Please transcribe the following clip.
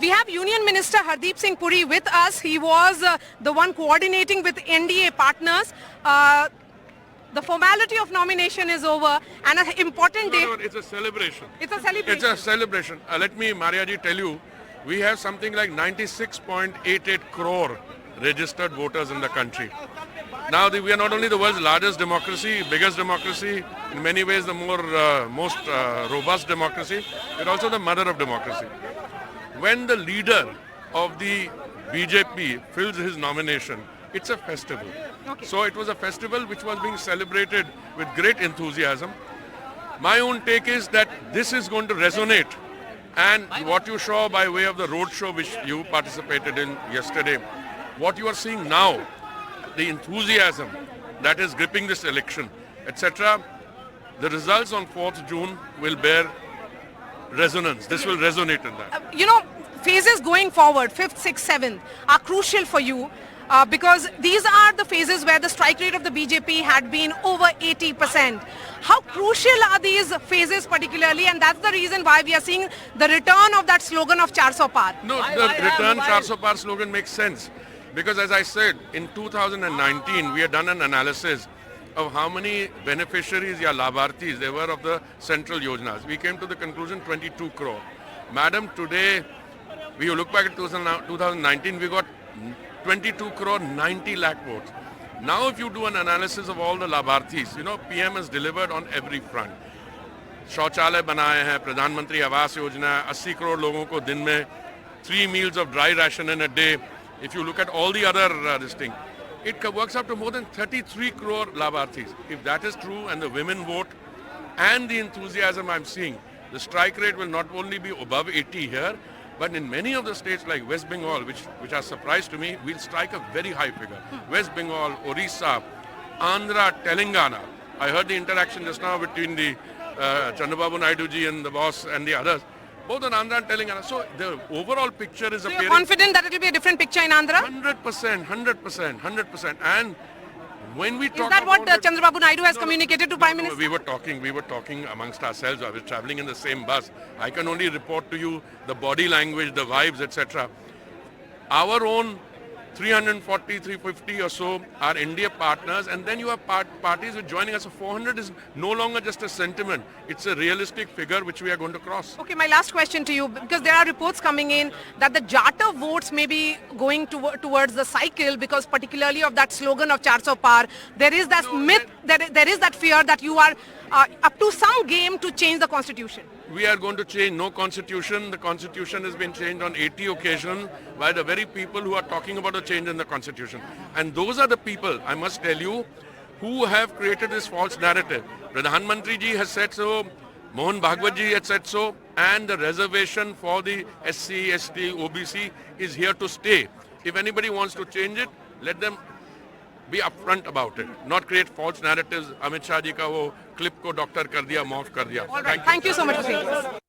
We have Union Minister Hardeep Singh Puri with us. He was the one coordinating with NDA partners. The formality of nomination is over, and an important day. No, it's a celebration. It's a celebration. It's a celebration. Let me, Mariaji, tell you, we have something like 96.88 crore registered voters in the country. Now, we are not only the world's largest democracy, biggest democracy, in many ways the most robust democracy, but also the mother of democracy. When the leader of the BJP fills his nomination, it's a festival. Okay. So it was a festival which was being celebrated with great enthusiasm. My own take is that this is going to resonate. And what you saw by way of the road show which you participated in yesterday, what you are seeing now, the enthusiasm that is gripping this election, etc., the results on 4th June will bear resonance. This will resonate in that. Phases going forward, 5th, 6th, 7th, are crucial for you because these are the phases where the strike rate of the BJP had been over 80%. How crucial are these phases particularly, and that's the reason why we are seeing the return of that slogan of 400 Par? No, the return 400 Par slogan makes sense because, as I said, in 2019 we had done an analysis of how many beneficiaries or labharthis there were of the central yojanas. We came to the conclusion 22 crore. Madam, today, we look back at 2019, we got 22 crore 90 lakh votes. Now if you do an analysis of all the labharthis, PM has delivered on every front. शौचालय बनाए हैं, प्रधानमंत्री Awas Yojana, 80 crore लोगों को दिन में 3 meals of dry ration in a day. If you look at all the other this thing, it works up to more than 33 crore labharthis. If that is true and the women vote and the enthusiasm I'm seeing, the strike rate will not only be above 80 here, but in many of the states like West Bengal, which are surprise to me, we'll strike a very high figure. West Bengal, Orissa, Andhra, Telangana. I heard the interaction just now between the Chandrababu Naidu ji and the boss and the others. Both in Andhra and Telangana. So the overall picture is appearing. You're confident that it will be a different picture in Andhra? 100%. And when we talk about... Is that what it, Chandrababu Naidu has communicated to Prime Minister? We were talking amongst ourselves. I was traveling in the same bus. I can only report to you the body language, the vibes, etc. Our own 340, 350 or so are India partners, and then you have parties which joining us. So 400 is no longer just a sentiment. It's a realistic figure which we are going to cross. Okay, my last question to you, because there are reports coming in that the Jata votes may be going towards the cycle because particularly of that slogan of 400 Par. There is that myth, there is that fear that you are up to some game to change the constitution. We are going to change no constitution. The constitution has been changed on 80 occasions by the very people who are talking about a change in the constitution. And those are the people, I must tell you, who have created this false narrative. Pradhan Mantri ji has said so, Mohan Bhagwat ji has said so, and the reservation for the SC, ST, OBC is here to stay. If anybody wants to change it, let them be upfront about it, not create false narratives. Amit Shah ji ka wo clip ko doctor kar diya, maaf kar diya. All right. Thank you so much for saying this.